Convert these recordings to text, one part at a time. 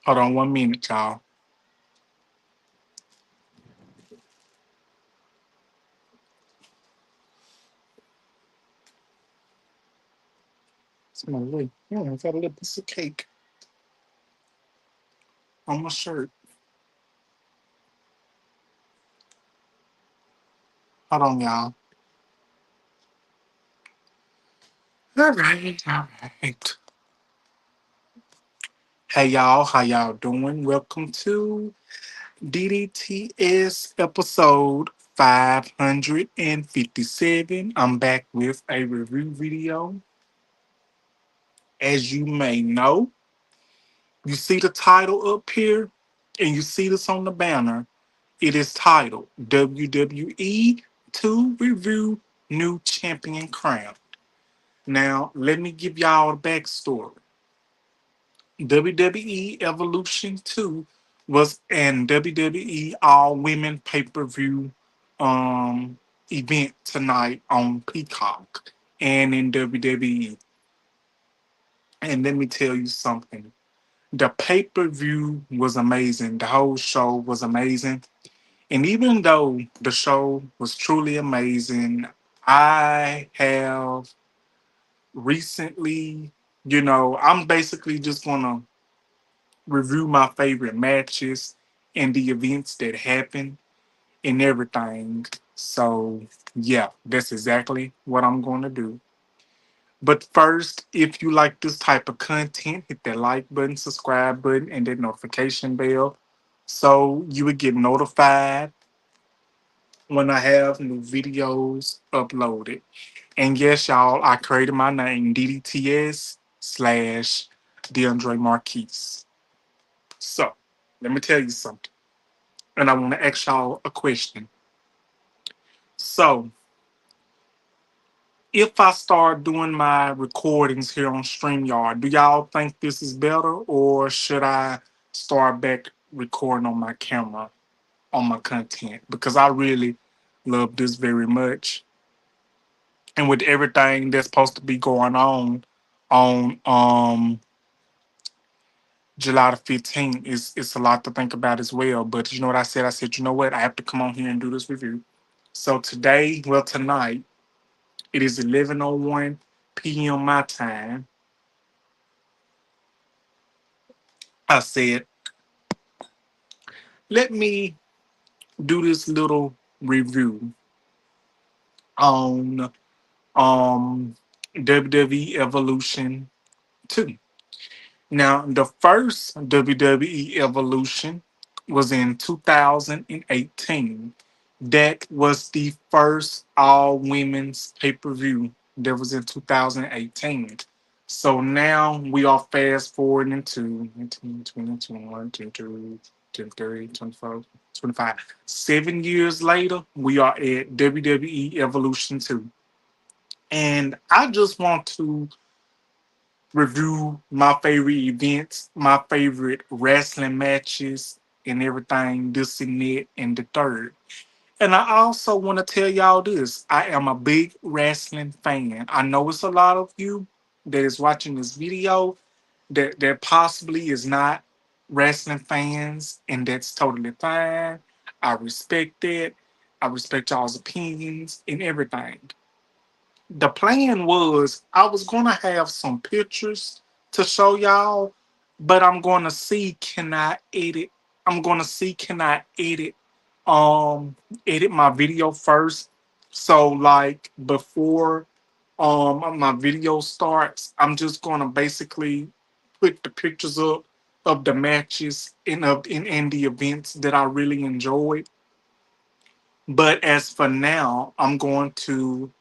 Hold on 1 minute, y'all. It's my little, yeah, I got a little piece of cake on my shirt. Hold on, y'all. All right, all right. Hey, y'all, how y'all doing? Welcome to DDTS episode 557. I'm back with a review video. As you may know, you see the title up here, and you see this on the banner. It is titled WWE to Review New Champion Crown. Now, let me give y'all a backstory. WWE Evolution 2 was an WWE All Women pay per view event tonight on Peacock and in WWE. And let me tell you something. The pay per view was amazing. The whole show was amazing. And even though the show was truly amazing, I have recently, I'm basically just going to review my favorite matches and the events that happened and everything. So, yeah, that's exactly what I'm going to do. But first, if you like this type of content, hit that like button, subscribe button, and that notification bell so you would get notified when I have new videos uploaded. And yes, y'all, I created my name, DDTS slash DeAndre Marquise. So, let me tell you something. And I want to ask y'all a question. So, if I start doing my recordings here on StreamYard, do y'all think this is better, or should I start back recording on my camera on my content? Because I really love this very much. And with everything that's supposed to be going on July the 15th, it's a lot to think about as well. But you know what I said? I said, you know what? I have to come on here and do this review. So today, well tonight, it is 11:01 p.m. my time. I said, let me do this little review on WWE Evolution 2. Now, the first WWE Evolution was in 2018. That was the first all women's pay per view that was in 2018. So now we are fast forwarding into 19, 20, 21, 22, 23, 24, 25. 7 years later, we are at WWE Evolution 2. And I just want to review my favorite events, my favorite wrestling matches, and everything, this and that, and the third. And I also want to tell y'all this. I am a big wrestling fan. I know it's a lot of you that is watching this video that possibly is not wrestling fans, and that's totally fine. I respect that. I respect y'all's opinions and everything. The plan was I was gonna have some pictures to show y'all, but I'm gonna see can I edit. I'm gonna see can I um edit my video first. So like before my video starts, I'm just gonna basically put the pictures up of the matches and the events that I really enjoyed. But as for now, I'm going to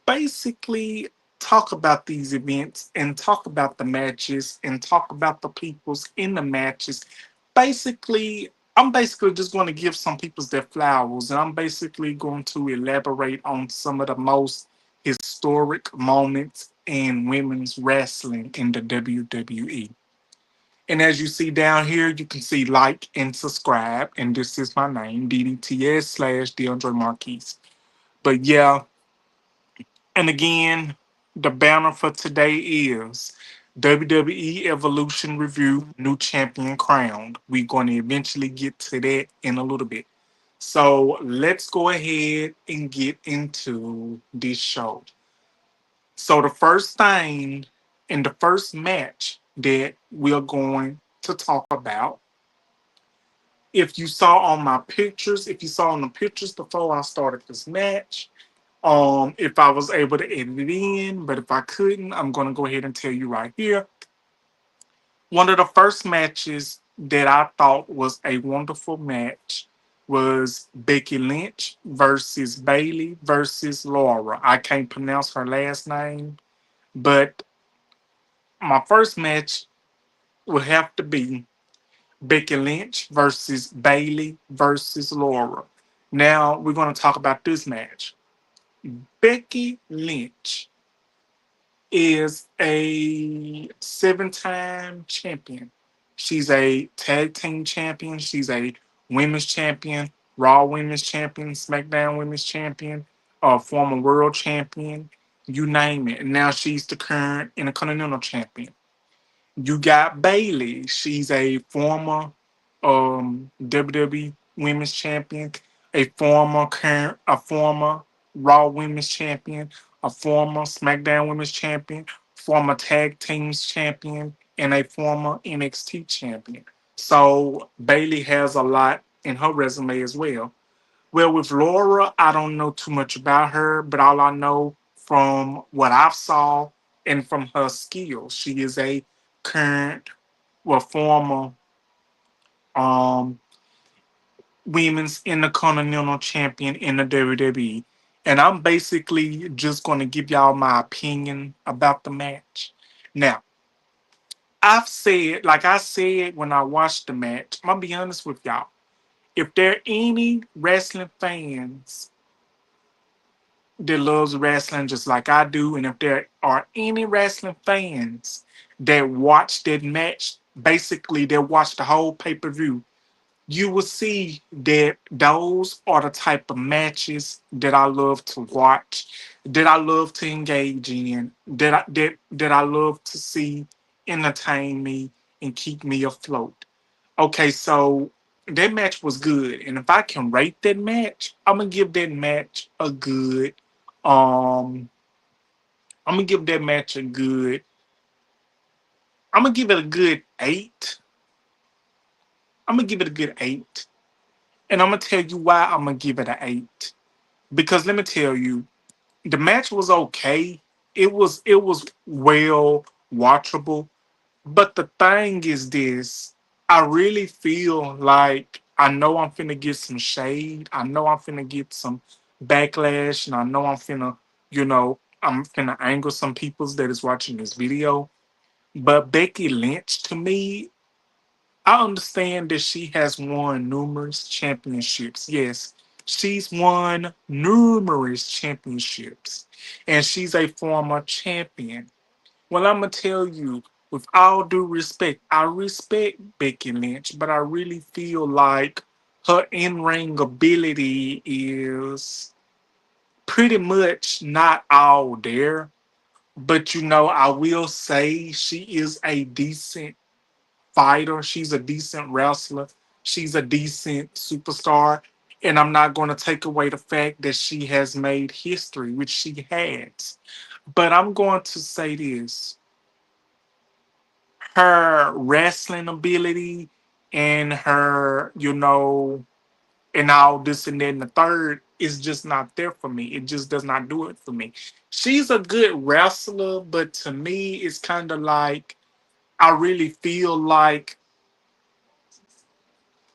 basically talk about these events and talk about the matches and talk about the peoples in the matches. Basically, I'm basically just going to give some people's their flowers, and I'm basically going to elaborate on some of the most historic moments in women's wrestling in the WWE. And as you see down here, you can see like and subscribe. And this is my name, DDTS slash DeAndre Marquise. But yeah, and again, the banner for today is WWE Evolution review, new champion crowned. We're going to eventually get to that in a little bit. So let's go ahead and get into this show. So the first thing in the first match that we're going to talk about, if you saw on my pictures, if you saw on the pictures before I started this match, if I was able to edit it in, but if I couldn't, I'm gonna go ahead and tell you right here. One of the first matches that I thought was a wonderful match was Becky Lynch versus Bailey versus Laura. I can't pronounce her last name, but my first match would have to be Becky Lynch versus Bailey versus Laura. Now we're going to talk about this match. Becky Lynch is a 7-time champion. She's a tag team champion. She's a women's champion, Raw women's champion, SmackDown women's champion, former world champion, you name it. And now she's the current Intercontinental champion. You got Bailey. She's a former WWE Women's Champion, a former Raw Women's Champion, a former SmackDown Women's Champion, former Tag Teams Champion, and a former NXT Champion. So Bailey has a lot in her resume as well. Well, with Laura, I don't know too much about her, but all I know from what I've saw and from her skills, she is a current, well, former um women's intercontinental champion in the WWE. And I'm basically just going to give y'all my opinion about the match. Now, I've said, like I said when I watched the match, I'm gonna be honest with y'all. If there are any wrestling fans that loves wrestling just like I do, and if there are any wrestling fans that watch that match, basically they watch the whole pay-per-view, you will see that those are the type of matches that I love to watch, that I love to engage in, that I love to see entertain me and keep me afloat. Okay, so that match was good, and if I can rate that match, I'm gonna give that match a good. Um, I'm gonna give that match a good. I'm gonna give it a good 8. I'm gonna give it a good 8, and I'm gonna tell you why I'm gonna give it an 8. Because let me tell you, the match was okay. It was well watchable. But the thing is this, I really feel like I know I'm finna get some shade. I know I'm finna get some backlash, and I know I'm finna anger some peoples that is watching this video. But Becky Lynch, to me, I understand that she has won numerous championships. Yes, she's won numerous championships, and she's a former champion. Well, I'm gonna tell you, with all due respect, I respect Becky Lynch, but I really feel like her in-ring ability is pretty much not all there. But I will say she is a decent fighter. She's a decent wrestler. She's a decent superstar. And I'm not going to take away the fact that she has made history, which she has. But I'm going to say this, her wrestling ability and her, and all this and that and the third is just not there for me. It just does not do it for me. She's a good wrestler, but to me, it's kind of like I really feel like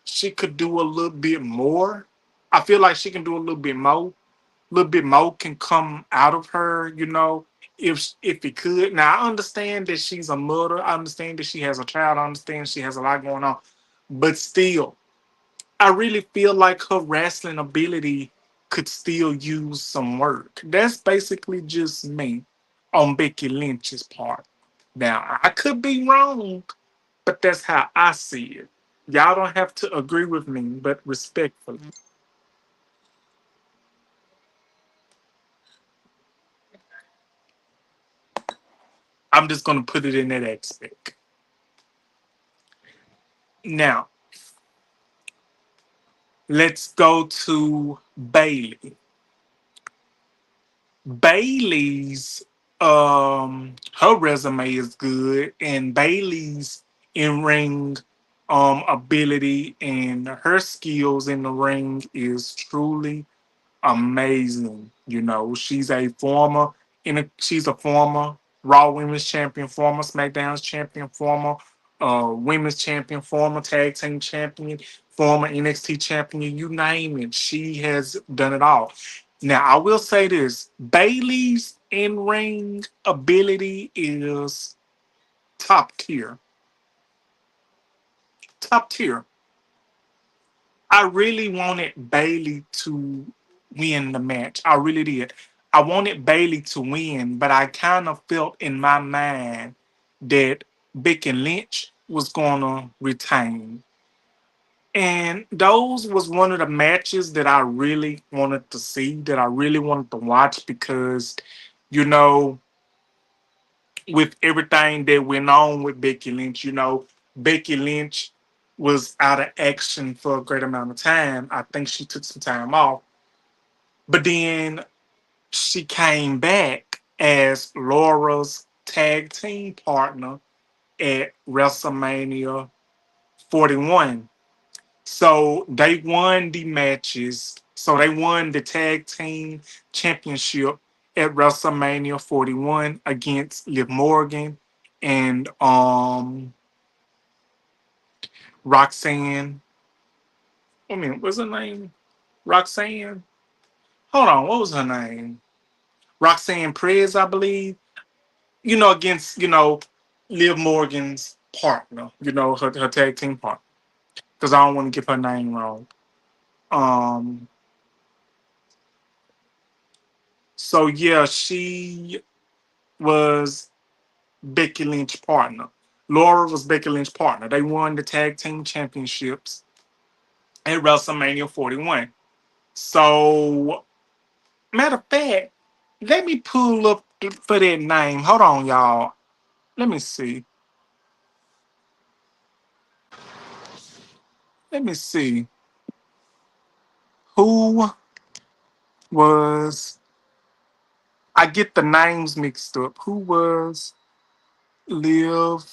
she could do a little bit more. I feel like she can do a little bit more. A little bit more can come out of her, if it could. Now I understand that she's a mother. I understand that she has a child. I understand she has a lot going on. But still, I really feel like her wrestling ability could still use some work. That's basically just me on Becky Lynch's part. Now I could be wrong, but that's how I see it. Y'all don't have to agree with me, but respectfully. I'm just gonna put it in that aspect. Now, let's go to Bailey. Bailey's her resume is good, and Bailey's in ring ability and her skills in the ring is truly amazing. You know, she's a former Raw Women's Champion, former SmackDown's Champion, former Women's Champion, former Tag Team Champion, former NXT Champion. You name it, she has done it all. Now, I will say this: Bailey's in ring ability is top tier. Top tier. I really wanted Bailey to win the match. I really did. I wanted Bailey to win, but I kind of felt in my mind that Becky Lynch was gonna retain. And those was one of the matches that I really wanted to see, that I really wanted to watch because, you know, with everything that went on with Becky Lynch, Becky Lynch was out of action for a great amount of time. I think she took some time off. But then she came back as Laura's tag team partner at WrestleMania 41. So they won the matches. So they won the tag team championship at WrestleMania 41 against Liv Morgan and Roxanne. I mean, what's her name? Roxanne? Hold on, what was her name? Roxanne Perez, I believe. Against, Liv Morgan's partner, her tag team partner. Because I don't want to get her name wrong. Um, so yeah, she was Becky Lynch partner. Laura was Becky Lynch partner. They won the tag team championships at WrestleMania 41. So, matter of fact, let me pull up for that name. Hold on, y'all. Let me see. Let me see. Who was, I get the names mixed up. Who was Liv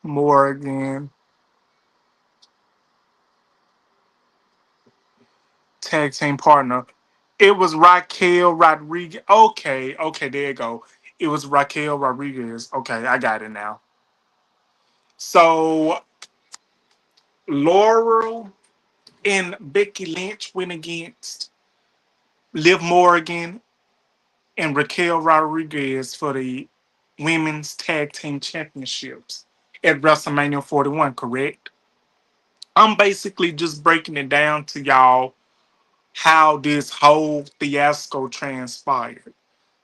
Morgan tag team partner? It was Raquel Rodriguez. Okay, okay, there you go. It was Raquel Rodriguez. Okay, I got it now. So Laurel and Becky Lynch went against Liv Morgan and Raquel Rodriguez for the women's tag team championships at WrestleMania 41, correct? I'm basically just breaking it down to y'all how this whole fiasco transpired.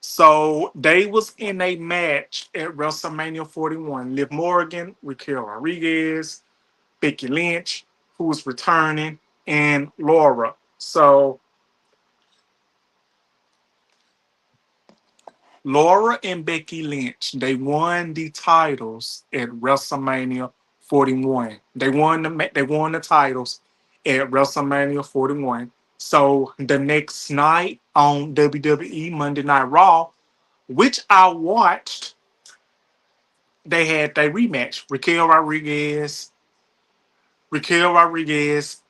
So they was in a match at WrestleMania 41. Liv Morgan, Raquel Rodriguez, Becky Lynch, who was returning, and Laura. So Laura and Becky Lynch, they won the titles at WrestleMania 41. They won the titles at WrestleMania 41. So the next night on WWE Monday Night Raw, which I watched, they had their rematch. Raquel Rodriguez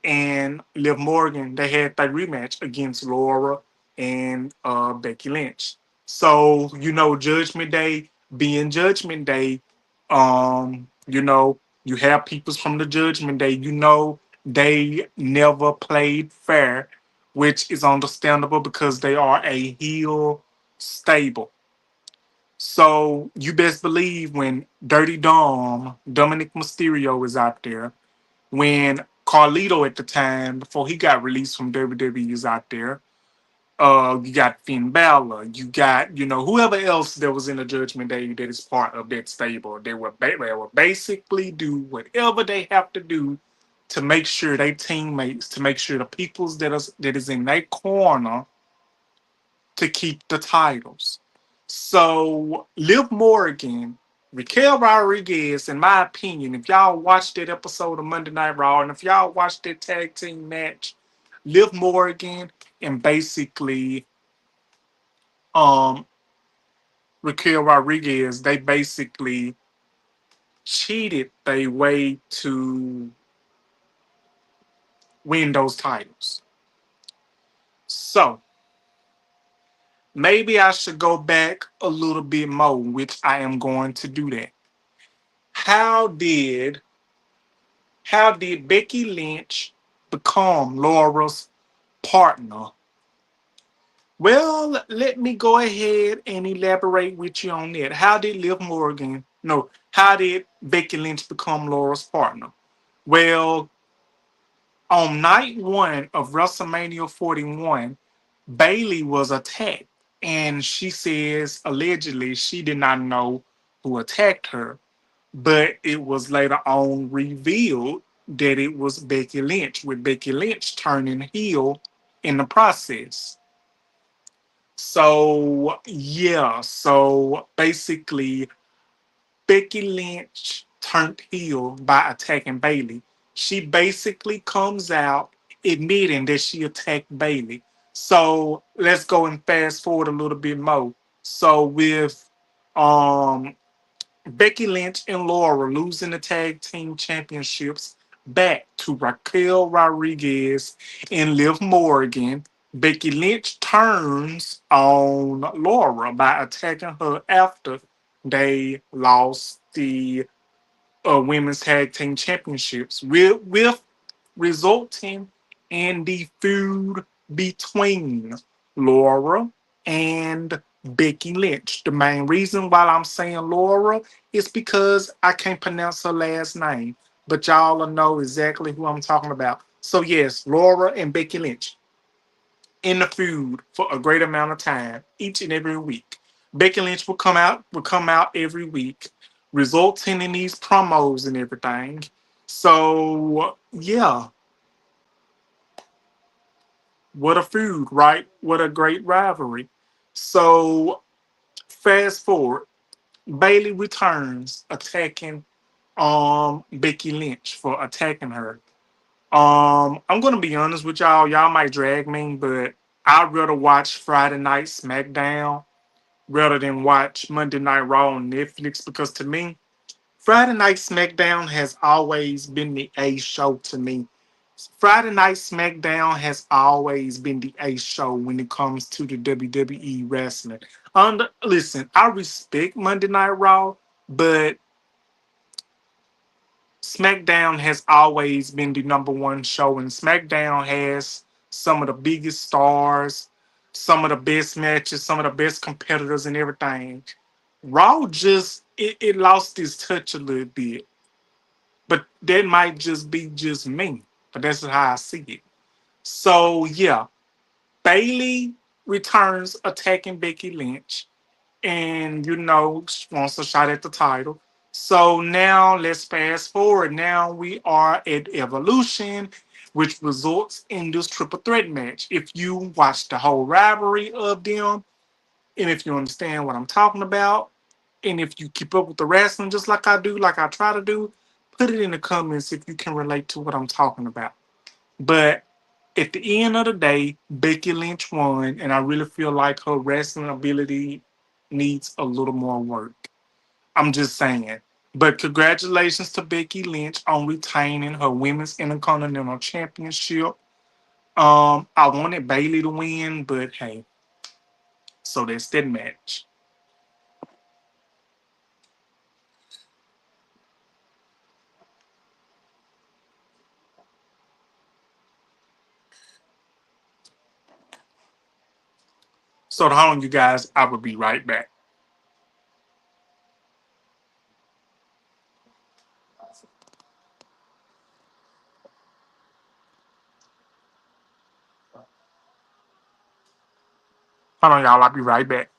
and Liv Morgan, they had their rematch against Laura and Becky Lynch. So, Judgment Day being Judgment Day, you have peoples from the Judgment Day, they never played fair, which is understandable because they are a heel stable. So you best believe when Dirty Dom, Dominic Mysterio is out there, when Carlito at the time, before he got released from WWE, is out there. You got Finn Balor. You got, whoever else that was in the Judgment Day that is part of that stable. They will basically do whatever they have to do to make sure they teammates, to make sure the peoples that is in their corner to keep the titles. So Liv Morgan, Raquel Rodriguez, in my opinion, if y'all watched that episode of Monday Night Raw, and if y'all watched that tag team match, Liv Morgan and basically um Raquel Rodriguez, they basically cheated their way to win those titles. So maybe I should go back a little bit more, which I am going to do that. How did how did Becky Lynch become Laura's partner? Well, let me go ahead and elaborate with you on that. How did Liv Morgan, no, how did Becky Lynch become Laura's partner? Well, on night one of WrestleMania 41, Bailey was attacked, and she says allegedly she did not know who attacked her, but it was later on revealed that it was Becky Lynch, with Becky Lynch turning heel in the process. So, yeah, so basically, Becky Lynch turned heel by attacking Bailey. She basically comes out admitting that she attacked Bailey. So let's go and fast forward a little bit more. So with um Becky Lynch and Laura losing the tag team championships back to Raquel Rodriguez and Liv Morgan, Becky Lynch turns on Laura by attacking her after they lost the women's tag team championships, with resulting in the feud between Laura and Becky Lynch. The main reason why I'm saying Laura is because I can't pronounce her last name, but y'all will know exactly who I'm talking about. So yes, Laura and Becky Lynch in the feud for a great amount of time each and every week. Becky Lynch will come out every week, resulting in these promos and everything. So yeah, what a feud, right? What a great rivalry. So fast forward, Bailey returns attacking Becky Lynch for attacking her. I'm gonna be honest with y'all. Y'all might drag me, but I'd rather watch Friday Night SmackDown rather than watch Monday Night Raw on Netflix, because to me, Friday Night SmackDown has always been the A show to me. Friday Night SmackDown has always been the A show when it comes to the WWE wrestling. Listen, I respect Monday Night Raw, but SmackDown has always been the number one show, and SmackDown has some of the biggest stars, some of the best matches, some of the best competitors, and everything. Raw just it lost its touch a little bit, but that might just be just me. But that's how I see it. So yeah, Bailey returns attacking Becky Lynch, and she wants a shot at the title. So now let's fast forward. Now we are at Evolution, which results in this triple threat match. If you watch the whole rivalry of them, and if you understand what I'm talking about, and if you keep up with the wrestling just like I do, like I try to do, put it in the comments if you can relate to what I'm talking about. But at the end of the day, Becky Lynch won, and I really feel like her wrestling ability needs a little more work. I'm just saying. But congratulations to Becky Lynch on retaining her Women's Intercontinental Championship. I wanted Bailey to win, but hey, so that's that match. So hold on, you guys. I will be right back. Hold on, y'all. I'll be right back.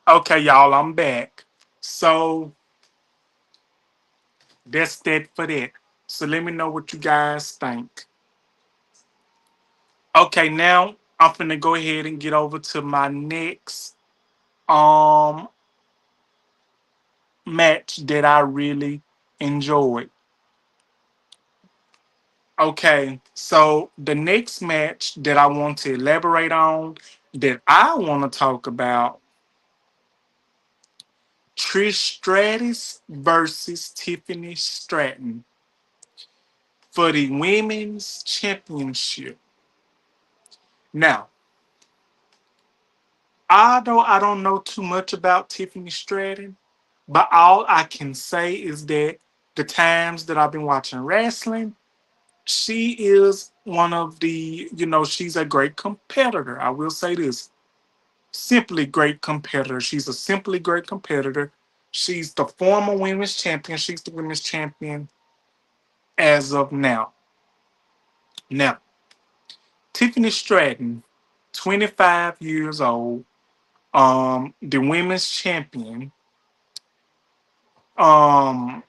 Okay, y'all, I'm back. So that's that for that. So let me know what you guys think. Okay, now I'm finna go ahead and get over to my next um match that I really enjoyed. Okay, so the next match that I want to elaborate on, that I want to talk about, Trish Stratus versus Tiffany Stratton for the women's championship. Now, although I don't know too much about Tiffany Stratton, but all I can say is that the times that I've been watching wrestling, she is one of the, she's a great competitor. I will say this, simply great competitor. She's a simply great competitor. She's the former women's champion. She's the women's champion as of now. Now, Tiffany Stratton, 25 years old, the women's champion. Um,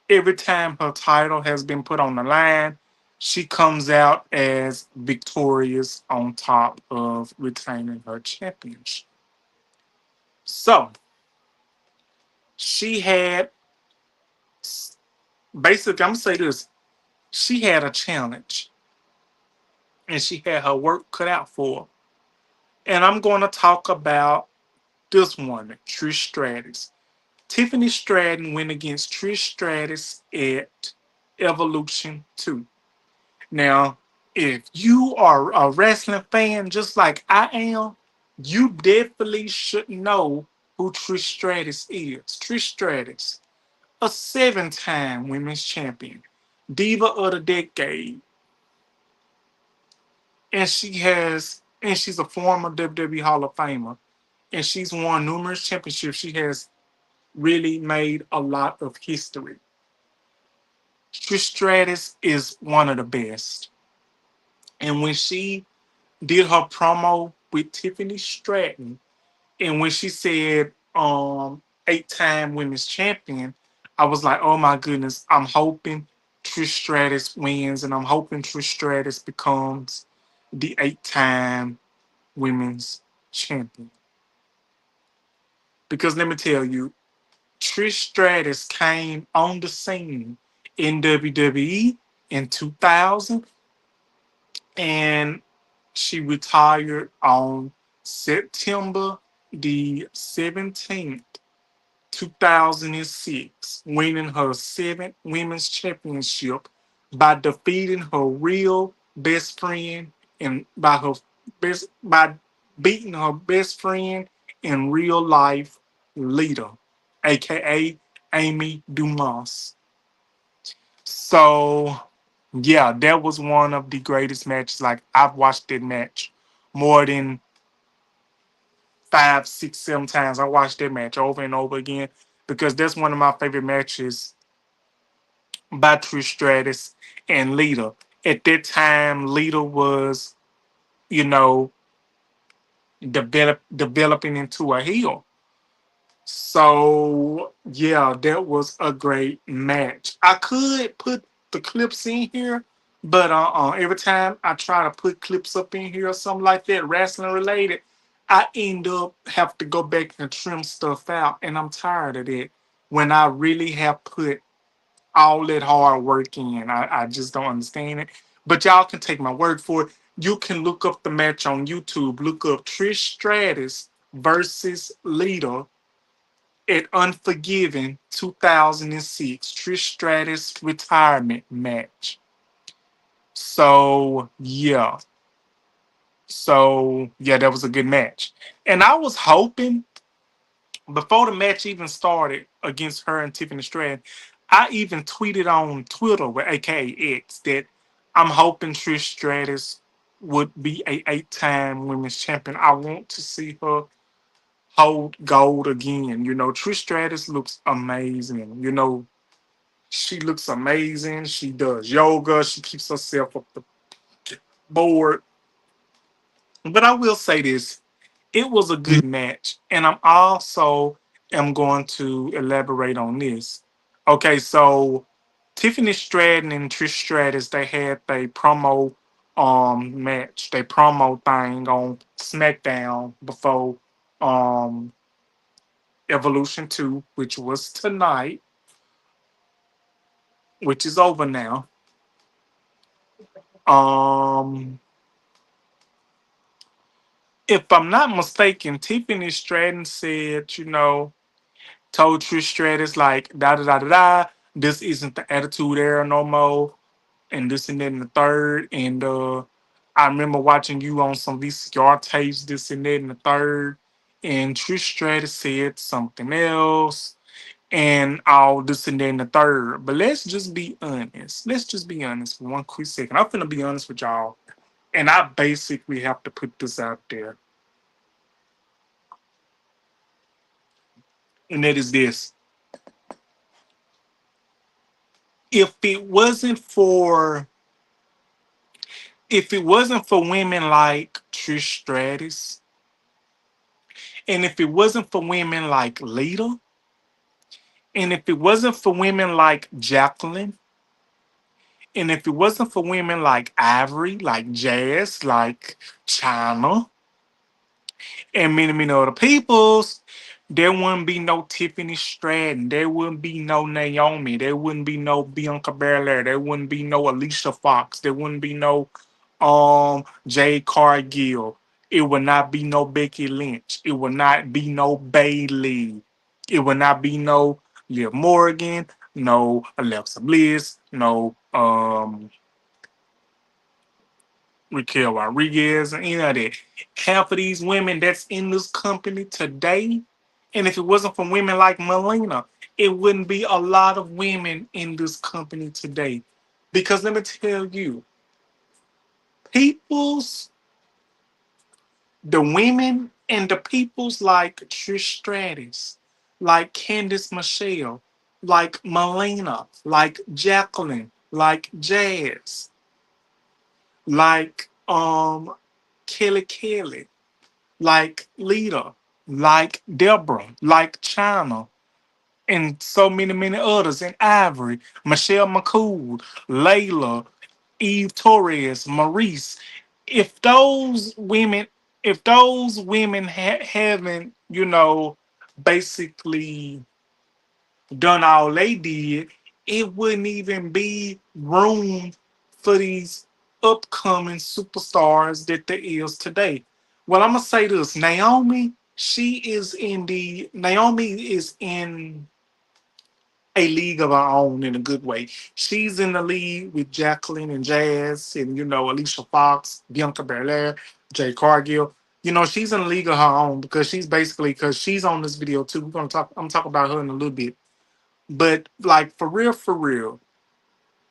every time her title has been put on the line, she comes out as victorious on top of retaining her championship. So she had basically, I'm gonna say this: she had a challenge, and she had her work cut out for her. And I'm going to talk about this woman, Trish Stratus. Tiffany Stratton went against Trish Stratus at Evolution 2. Now, if you are a wrestling fan just like I am, you definitely should know who Trish Stratus is. Trish Stratus, a 7-time women's champion, diva of the decade, and she's a former WWE Hall of Famer, and she's won numerous championships. She has really made a lot of history. Trish Stratus is one of the best. And when she did her promo with Tiffany Stratton, and when she said 8-time women's champion, I was like, oh my goodness, I'm hoping Trish Stratus wins, and I'm hoping Trish Stratus becomes the 8-time women's champion. Because let me tell you, Trish Stratus came on the scene in WWE in 2000, and she retired on September the 17th, 2006, winning her 7th women's championship by defeating her real best friend and by beating her best friend in real life, Lita, aka Amy Dumas. So yeah, that was one of the greatest matches. Like, I've watched that match more than 5, 6, 7 times. I watched that match over and over again because that's one of my favorite matches by Trish Stratus and Lita. At that time, Lita was, you know, developing into a heel. So yeah, that was a great match. I could put the clips in here, but every time I try to put clips up in here or something like that, wrestling related, I end up have to go back and trim stuff out, and I'm tired of that. When I really have put all that hard work in, I just don't understand it. But y'all can take my word for it. You can look up the match on YouTube. Look up Trish Stratus versus Lita at Unforgiven 2006, Trish Stratus retirement match. So yeah. So yeah, that was a good match. And I was hoping before the match even started against her and Tiffany Stratton, I even tweeted on Twitter with AKA X that I'm hoping Trish Stratus would be a 8-time women's champion. I want to see her hold gold again. Trish Stratus looks amazing. She looks amazing. She does yoga. She keeps herself up the board. But I will say this. It was a good match, and I'm also am going to elaborate on this. Okay, so Tiffany Stratton and Trish Stratus, they had a promo match, they promo thing on SmackDown before um Evolution 2, which was tonight, which is over now. Um if I'm not mistaken, Tiffany Stratton said, told Trish Stratus like da da da da da. This isn't the Attitude Era no more, and this and that and the third. And I remember watching you on some VCR tapes, this and that and the third. And Trish Stratus said something else, and all this and that and the third. But let's just be honest. Let's just be honest for one quick second. I'm finna be honest with y'all, and I basically have to put this out there, and that is this: if it wasn't for if it wasn't for women like Trish Stratus, and if it wasn't for women like Lita, and if it wasn't for women like Jacqueline, and if it wasn't for women like Ivory, like Jazz, like China, and many, many other peoples, there wouldn't be no Tiffany Stratton. There wouldn't be no Naomi. There wouldn't be no Bianca Belair. There wouldn't be no Alicia Fox. There wouldn't be no Jade Cargill. It would not be no Becky Lynch. It would not be no Bailey. It would not be no Liv Morgan, no Alexa Bliss, no Raquel Rodriguez, and any of that. Half of these women that's in this company today, and if it wasn't for women like Melina, it wouldn't be a lot of women in this company today. Because let me tell you, people's the women and the peoples like Trish Stratus, like Candice Michelle, like Melina, like Jacqueline, like Jazz, like Kelly, like Lita, like Deborah, like China, and so many, many others, and Ivory, Michelle McCool, Layla, Eve Torres, Maurice. If those women, if those women haven't, basically done all they did, it wouldn't even be room for these upcoming superstars that there is today. Well, I'm gonna say this: Naomi is in a league of her own in a good way. She's in the league with Jacqueline and Jazz and Alicia Fox, Bianca Belair, Jay Cargill. She's in a league of her own because she's on this video too. I'm talking about her in a little bit. But like for real,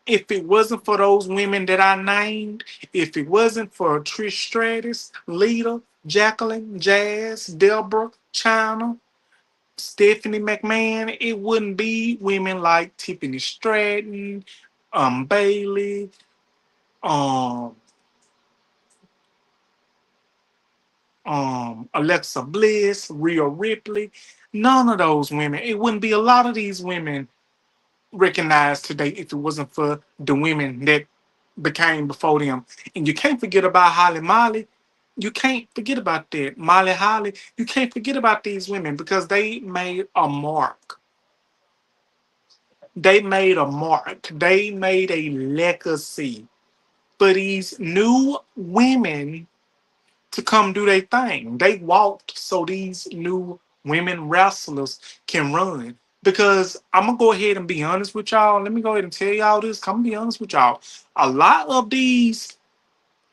if it wasn't for those women that I named, if it wasn't for Trish Stratus, Lita, Jacqueline, Jazz, Deborah, China, Stephanie McMahon, it wouldn't be women like Tiffany Stratton, Bailey, um, Alexa Bliss, Rhea Ripley. None of those women. It wouldn't be a lot of these women recognized today if it wasn't for the women that became before them. And you can't forget about Holly Molly. You can't forget about that. Molly Holly. You can't forget about these women because they made a mark. They made a mark. They made a legacy for these new women to come do their thing. They walked so these new women wrestlers can run. Because I'm gonna go ahead and be honest with y'all. Let me go ahead and tell y'all this. I'm gonna be honest with y'all. A lot of these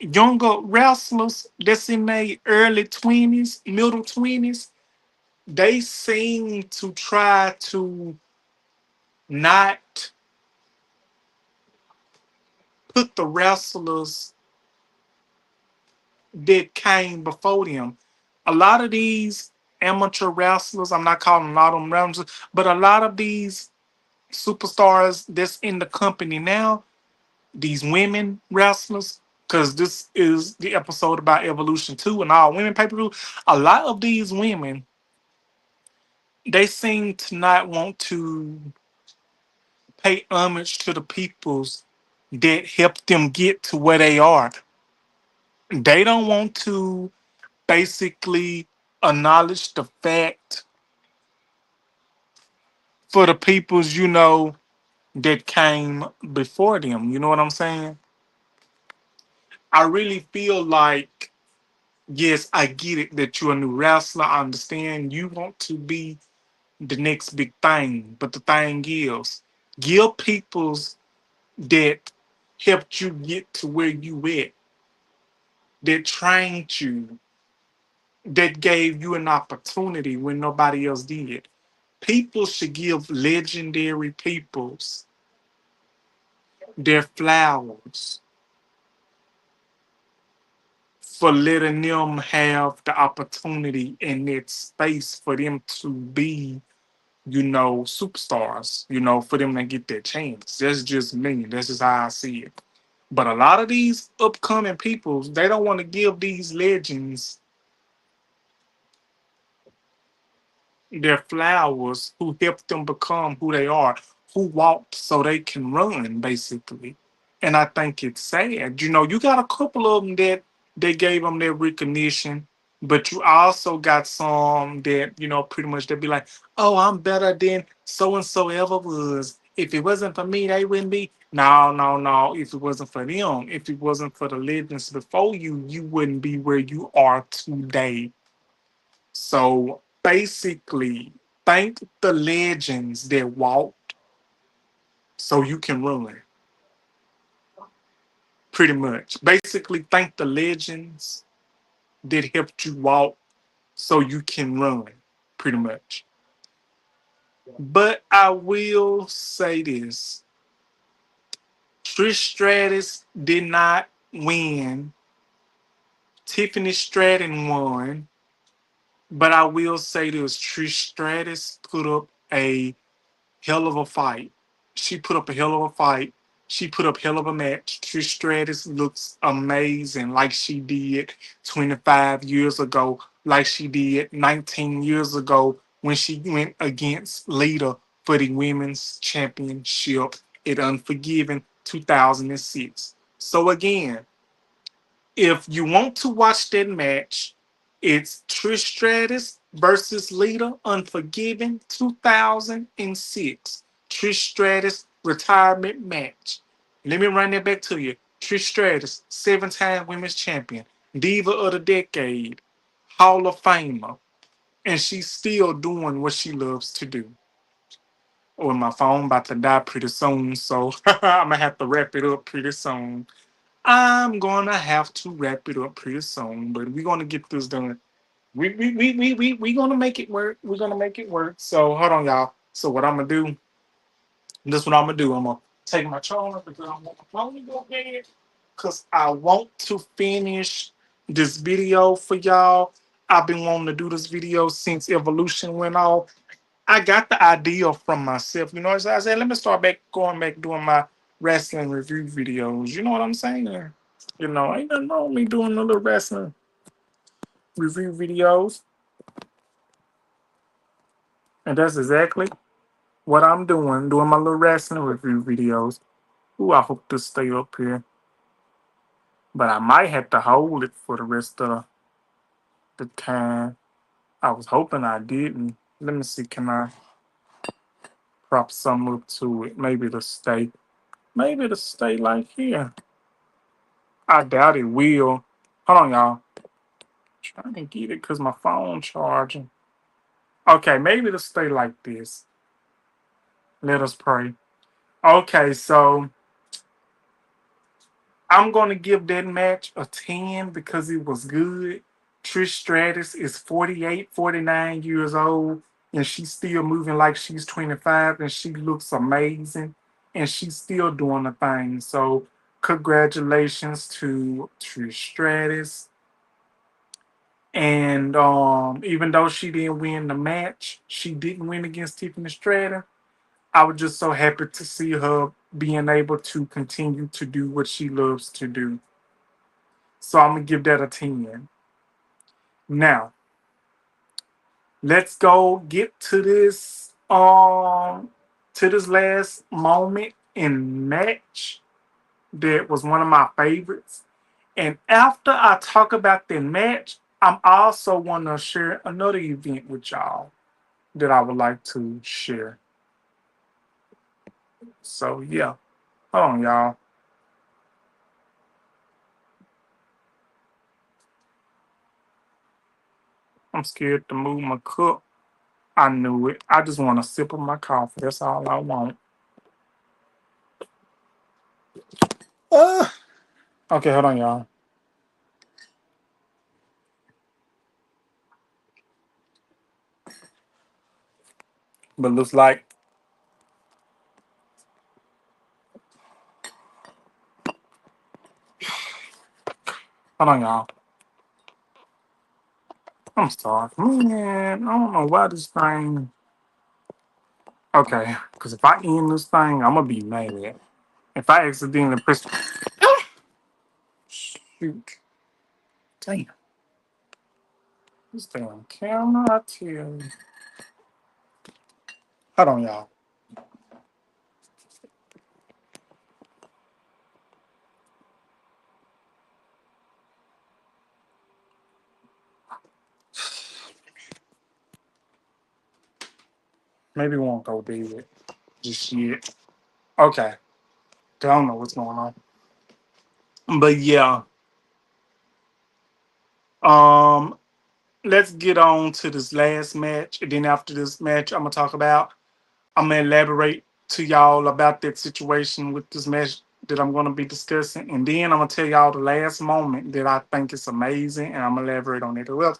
younger wrestlers that's in their early 20s, middle 20s, they seem to try to not put the wrestlers that came before them. A lot of these amateur wrestlers, I'm not calling a lot of them wrestlers, but a lot of these superstars that's in the company now, these women wrestlers, because this is the episode about Evolution 2 and all women pay-per-view. A lot of these women, they seem to not want to pay homage to the peoples that helped them get to where they are. They don't want to basically acknowledge the fact for the peoples, that came before them. You know what I'm saying? I really feel like, yes, I get it that you're a new wrestler. I understand you want to be the next big thing. But the thing is, give peoples that helped you get to where you at, that trained you, that gave you an opportunity when nobody else did. People should give legendary peoples their flowers for letting them have the opportunity and that space for them to be, superstars, for them to get their chance. That's just me. That's just how I see it. But a lot of these upcoming peoples, they don't want to give these legends their flowers who helped them become who they are, who walked so they can run, basically. And I think it's sad. You got a couple of them that they gave them their recognition, but you also got some that, pretty much they be like, oh, I'm better than so and so ever was. If it wasn't for me, they wouldn't be. No, no, no. If it wasn't for them, if it wasn't for the legends before you, you wouldn't be where you are today. So basically, thank the legends that walked so you can run. Pretty much. Basically, thank the legends that helped you walk so you can run. Pretty much. But I will say this. Trish Stratus did not win. Tiffany Stratton won. But I will say this. Trish Stratus put up a hell of a fight. She put up a hell of a fight. She put up hell of a match. Trish Stratus looks amazing, like she did 25 years ago, like she did 19 years ago when she went against Lita for the women's championship at Unforgiven 2006. So again, if you want to watch that match, it's Trish Stratus versus Lita Unforgiven 2006. Trish Stratus retirement match. Let me run that back to you. Trish Stratus, 7-time women's champion, Diva of the Decade, Hall of Famer, and she's still doing what she loves to do. Oh, my phone about to die pretty soon, so I'm gonna have to wrap it up pretty soon. I'm gonna have to wrap it up pretty soon, but we're gonna get this done. We gonna make it work. We're gonna make it work. So hold on, y'all. So what I'm gonna do? This is what I'm gonna do. I'm gonna take my charger because I'm gonna phone go ahead because I want to finish this video for y'all. I've been wanting to do this video since Evolution went off. I got the idea from myself. So I said, let me start going back doing my wrestling review videos. You know what I'm saying? Ain't nothing wrong with me doing a little wrestling review videos. And that's exactly what I'm doing my little wrestling review videos. Ooh, I hope to stay up here. But I might have to hold it for the rest of the time. I was hoping I didn't. Let me see, can I prop some up to it? Maybe it'll stay. Maybe it'll stay like here. I doubt it will. Hold on, y'all. Trying to get it because my phone charging. Okay, maybe it'll stay like this. Let us pray. Okay, so I'm gonna give that match a 10 because it was good. Trish Stratus is 48, 49 years old, and she's still moving like she's 25, and she looks amazing, and she's still doing the thing. So congratulations to Trish Stratus. And even though she didn't win the match, she didn't win against Tiffany Stratton. I was just so happy to see her being able to continue to do what she loves to do. So I'm gonna give that a 10. Now, let's go get to this last moment in match that was one of my favorites. And after I talk about the match, I'm also want to share another event with y'all that I would like to share. So yeah, hold on, y'all. I'm scared to move my cup. I knew it. I just want a sip of my coffee. That's all I want. Uh, okay, hold on, y'all. But looks like, hold on, y'all. I'm sorry, man. I don't know why this thing. Okay, because if I end this thing, I'm gonna be mad. If I accidentally press, shoot, damn, this damn camera. I tell you. Hold on, y'all. Maybe we won't go David just yet. Okay, 'cause I don't know what's going on. But yeah, um, let's get on to this last match. And then after this match, I'm gonna elaborate to y'all about that situation with this match that I'm gonna be discussing. And then I'm gonna tell y'all the last moment that I think is amazing, and I'm gonna elaborate on it as well.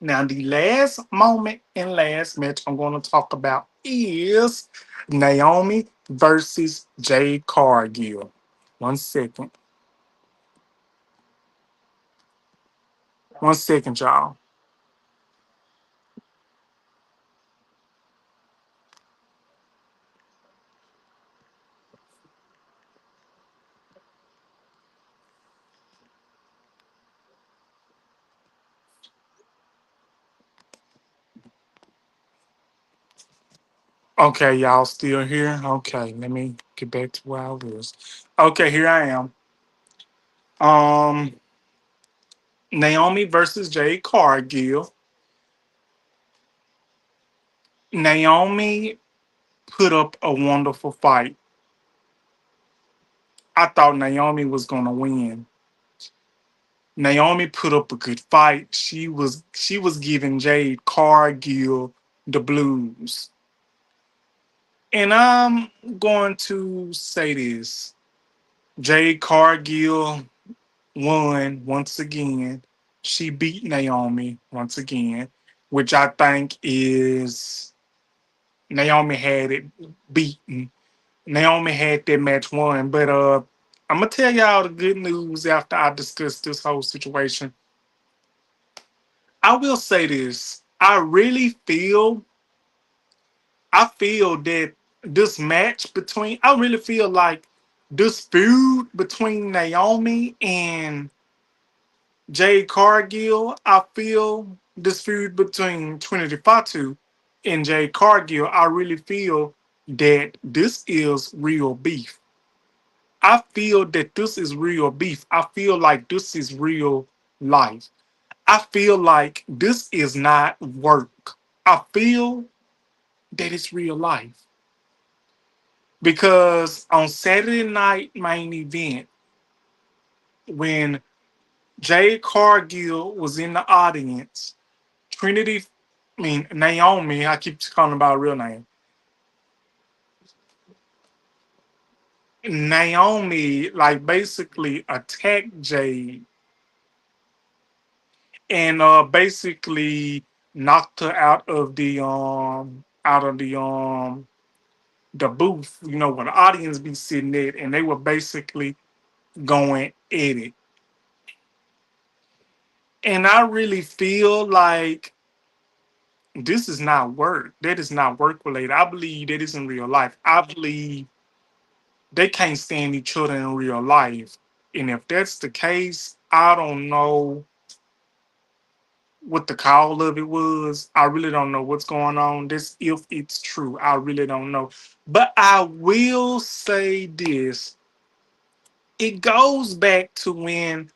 Now, the last moment and last match I'm gonna talk about is Naomi versus Jade Cargill. One second. One second, y'all. Okay, y'all still here? Okay, let me get back to where I was. Okay, here I am. Um, Naomi versus Jade Cargill. Naomi put up a wonderful fight. I thought Naomi was gonna win. Naomi put up a good fight. She was giving Jade Cargill the blues. And I'm going to say this. Jade Cargill won once again. She beat Naomi once again, which I think is Naomi had it beaten. Naomi had that match won, but I'm gonna tell y'all the good news after I discuss this whole situation. I will say this. I feel that this match between I really feel like this feud between Naomi and Jade Cargill, I feel this feud between Trinity Fatu and Jade Cargill, I really feel that this is real beef. I feel that this is real beef. I feel like this is real life. I feel like this is not work. I feel that it's real life. Because on Saturday night main event, when Jay Cargill was in the audience, Naomi, I keep calling about her real name. Naomi, like, basically attacked Jade and basically knocked her out of the booth, where the audience be sitting at, and they were basically going at it. And I really feel like this is not work. That is not work related. I believe that is in real life. I believe they can't stand each other in real life. And if that's the case, I don't know what the call of it was. I really don't know what's going on. This, if it's true, I really don't know. But I will say this: it goes back to when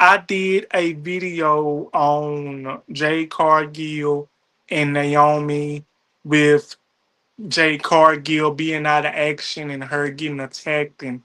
I did a video on Jay Cargill and Naomi, with Jay Cargill being out of action and her getting attacked and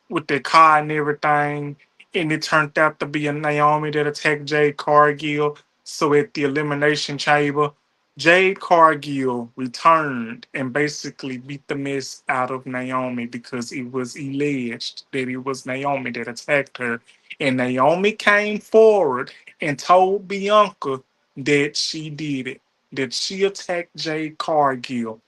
with the car and everything. And it turned out to be a Naomi that attacked Jade Cargill. So at the Elimination Chamber, Jade Cargill returned and basically beat the mess out of Naomi because it was alleged that it was Naomi that attacked her. And Naomi came forward and told Bianca that she did it, that she attacked Jade Cargill.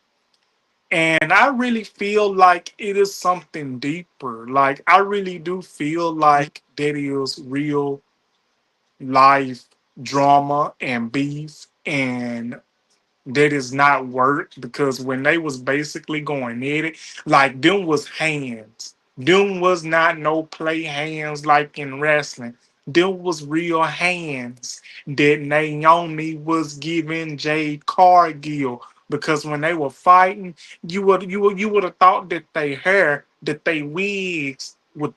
And I really feel like it is something deeper. Like, I really do feel like that is real life drama and beef, and that is not work, because when they was basically going at it, like, them was hands. Them was not no play hands like in wrestling. Them was real hands that Naomi was giving Jade Cargill, because when they were fighting, you would have thought that they hair, that they wigs would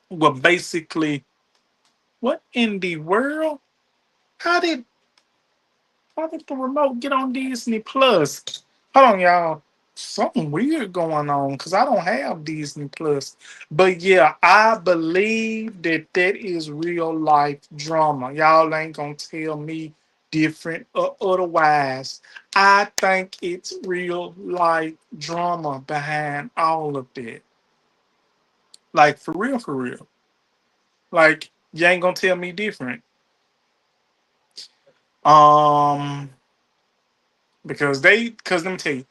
were basically, what in the world? How did Why did the remote get on Disney Plus? Hold on, y'all. Something weird going on because I don't have Disney Plus. But yeah, I believe that that is real life drama. Y'all ain't gonna tell me different or otherwise. I think it's real life drama behind all of that. Like, for real, for real. Like, you ain't gonna tell me different. Um, because let me tell you,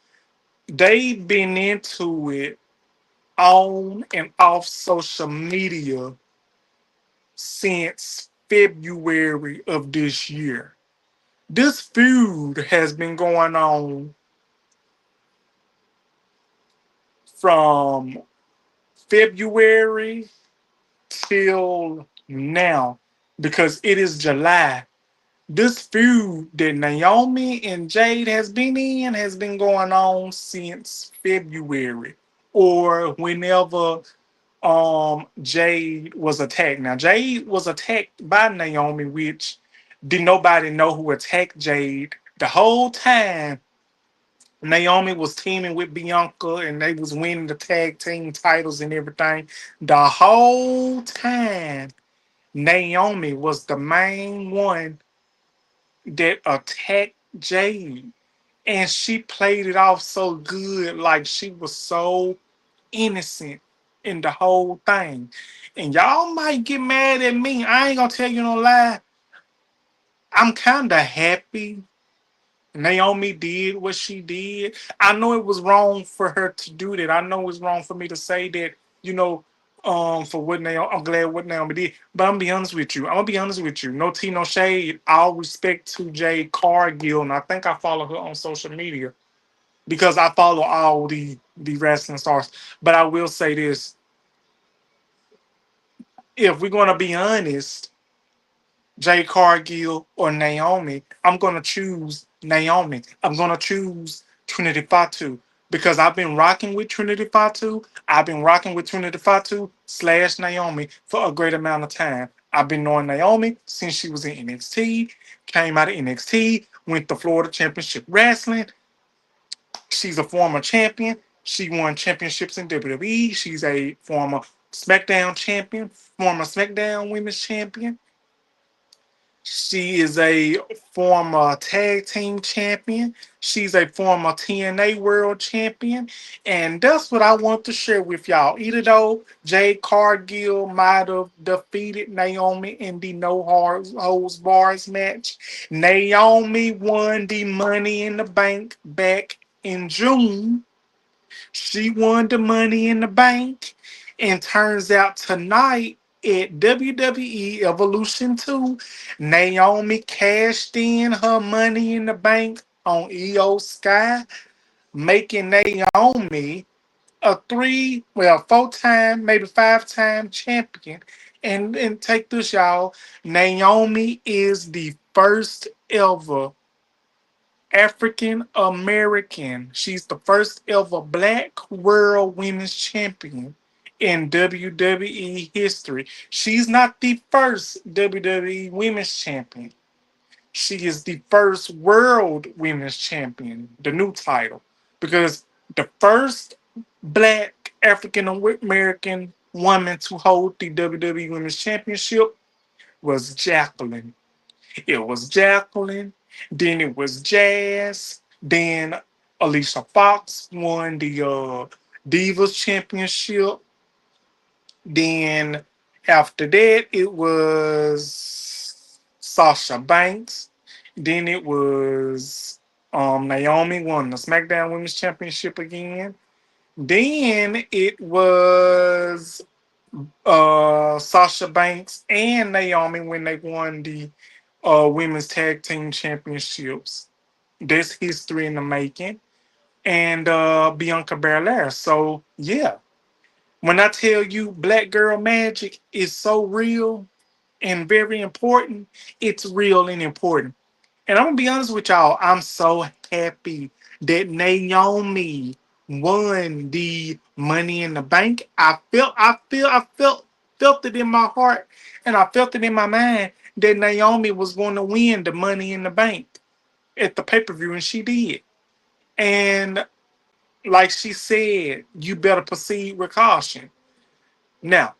they've been into it on and off social media since February of this year. This feud has been going on from February till now, because it is July. This feud that Naomi and Jade has been going on since February, or whenever Jade was attacked. Now Jade was attacked by Naomi, which did nobody know who attacked Jade. The whole time Naomi was teaming with Bianca and they was winning the tag team titles and everything. The whole time Naomi was the main one that attacked Jade. And she played it off so good, like she was so innocent in the whole thing. And y'all might get mad at me. I ain't gonna tell you no lie. I'm kind of happy Naomi did what she did. I know it was wrong for her to do that. I know it's wrong for me to say that, you know, for what Naomi, I'm glad what Naomi did. But I'm gonna be honest with you. I'm gonna be honest with you. No tea, no shade. All respect to Jade Cargill, and I think I follow her on social media because I follow all the wrestling stars. But I will say this: if we're gonna be honest, Jay Cargill or Naomi, I'm gonna choose Naomi. I'm gonna choose Trinity Fatu because I've been rocking with Trinity Fatu. I've been rocking with Trinity Fatu slash Naomi for a great amount of time. I've been knowing Naomi since she was in NXT, came out of NXT, went to Florida Championship Wrestling. She's a former champion. She won championships in WWE. She's a former SmackDown champion, former SmackDown Women's champion. She is a former tag team champion. She's a former TNA world champion. And that's what I want to share with y'all. Even though Jade Cargill might have defeated Naomi in the no holds bars match, Naomi won the Money in the Bank back in June. She won the Money in the Bank. And turns out tonight at WWE Evolution 2, Naomi cashed in her Money in the Bank on EO Sky, making Naomi a four-time, maybe five-time champion. And take this, y'all. Naomi is the first ever African American. She's the first ever Black World Women's Champion in WWE history. She's not the first WWE Women's Champion. She is the first World Women's Champion, the new title, because the first Black African American woman to hold the WWE Women's Championship was Jacqueline. It was Jacqueline, then it was Jazz, then Alicia Fox won the Divas Championship. Then after that, it was Sasha Banks. Then it was Naomi won the SmackDown Women's Championship again. Then it was Sasha Banks and Naomi when they won the women's tag team championships. That's history in the making. And Bianca Belair. So yeah, when I tell you Black Girl Magic is so real and very important, it's real and important. And I'm gonna be honest with y'all, I'm so happy that Naomi won the Money in the Bank. I felt it in my heart, and I felt it in my mind that Naomi was going to win the Money in the Bank at the pay per view, and she did. And like she said, you better proceed with caution. Now,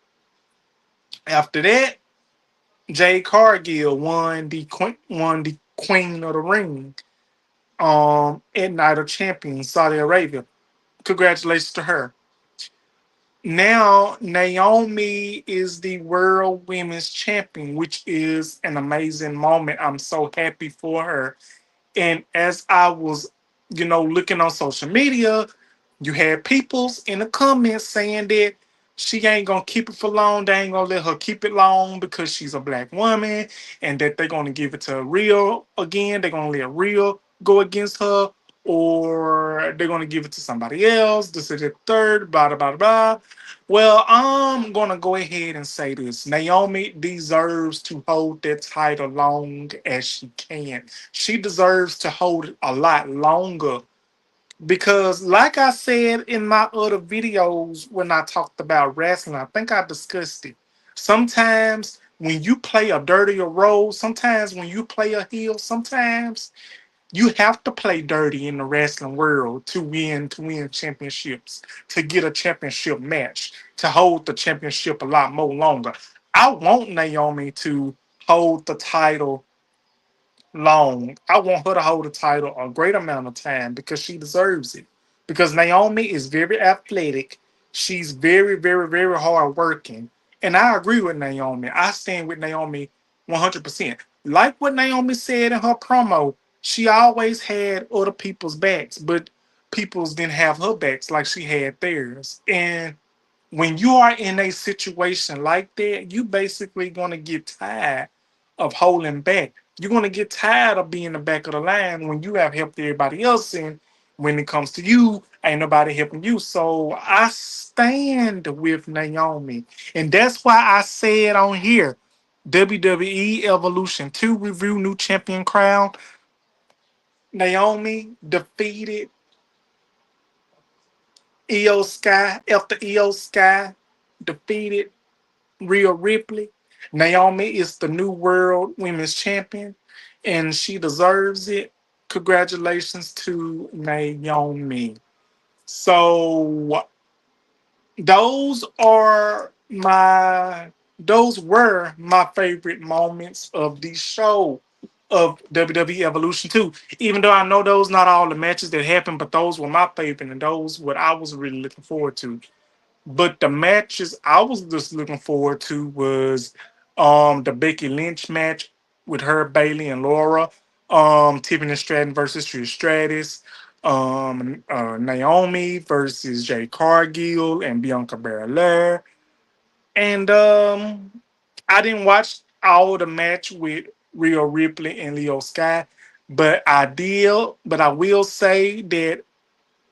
after that, Jade Cargill won the Queen of the Ring at Night of Champions, Saudi Arabia. Congratulations to her. Now Naomi is the World Women's Champion, which is an amazing moment. I'm so happy for her. And as I was, looking on social media, you had peoples in the comments saying that she ain't gonna keep it for long. They ain't gonna let her keep it long because she's a black woman, and that they're gonna give it to Real again. They're gonna let Real go against her, or they're gonna give it to somebody else. This is the third, blah blah blah blah. Well, I'm gonna go ahead and say this: Naomi deserves to hold that title long as she can. She deserves to hold it a lot longer because, like I said in my other videos when I talked about wrestling, I think I discussed it. Sometimes when you play a dirtier role, sometimes when you play a heel, sometimes you have to play dirty in the wrestling world to win championships, to get a championship match, to hold the championship a lot more longer. I want Naomi to hold the title long. I want her to hold the title a great amount of time because she deserves it. Because Naomi is very athletic. She's very, very, very hard working. And I agree with Naomi. I stand with Naomi 100%. Like what Naomi said in her promo, she always had other people's backs, but people's didn't have her backs like she had theirs. And when you are in a situation like that, you basically gonna get tired of holding back. You're gonna get tired of being the back of the line when you have helped everybody else, and when it comes to you, ain't nobody helping you. So I stand with Naomi, and that's why I said on here, WWE Evolution 2 review new champion crown. Naomi defeated Io Sky after Io Sky defeated Rhea Ripley. Naomi is the new world women's champion, and she deserves it. Congratulations to Naomi. So those are my those were my favorite moments of the show of WWE Evolution 2. Even though I know those not all the matches that happened, but those were my favorite and those what I was really looking forward to. But the matches I was just looking forward to was the Becky Lynch match with her, Bailey, and Laura. Tiffany Stratton versus Trish Stratus. Naomi versus Jay Cargill and Bianca Belair. And I didn't watch all the match with Rhea Ripley and Leo Sky, but I did. But I will say that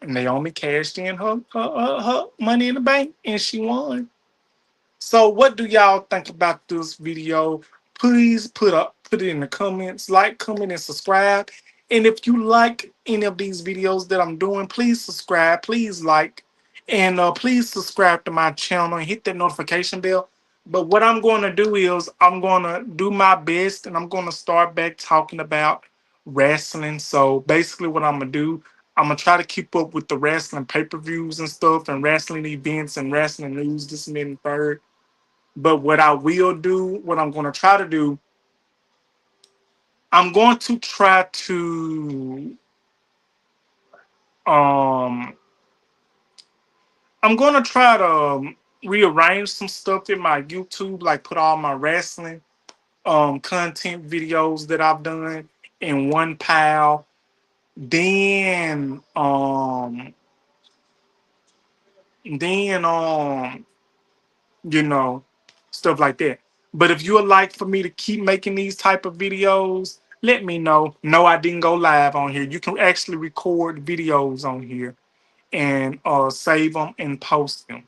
Naomi cashed in her money in the bank and she won. So what do y'all think about this video? Please put it in the comments, like, comment, and subscribe. And if you like any of these videos that I'm doing, please subscribe, please like, and please subscribe to my channel and hit that notification bell. But what I'm going to do is I'm going to do my best and I'm going to start back talking about wrestling. So basically what I'm going to do, I'm going to try to keep up with the wrestling pay-per-views and stuff and wrestling events and wrestling news, this and that and third. But what I will do, what I'm going to try to do, I'm going to try to um I'm going to try to rearrange some stuff in my YouTube, like put all my wrestling content videos that I've done in one pile. Then then you know, stuff like that. But if you would like for me to keep making these type of videos, let me know. No, I didn't go live on here. You can actually record videos on here and save them and post them.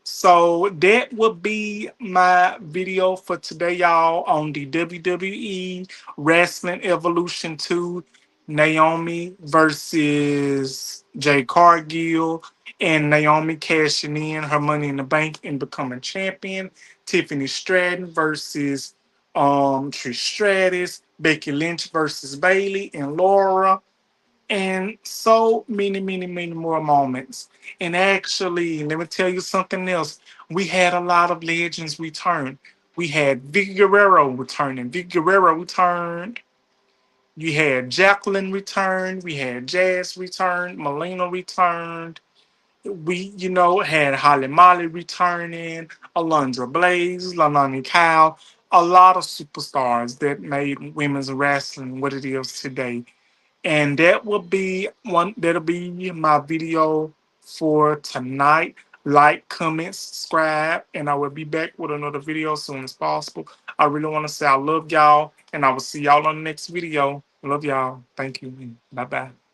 So that would be my video for today, y'all, on the WWE Wrestling Evolution 2, Naomi versus Jay Cargill, and Naomi cashing in her money in the bank and becoming champion. Tiffany Stratton versus Trish Stratus, Becky Lynch versus Bailey, and Laura, and so many more moments. And actually, let me tell you something else. We had a lot of legends return. We had Vicky Guerrero returning. Vicky Guerrero returned. You had Jacqueline returned. We had Jazz returned. Melina returned. We, had Holly Molly returning. Alundra Blaze, Lalani Kyle. A lot of superstars that made women's wrestling what it is today. And that'll be my video for tonight. Like, comment, subscribe, and I will be back with another video as soon as possible. I really want to say I love y'all, and I will see y'all on the next video. Love y'all. Thank you. Bye bye.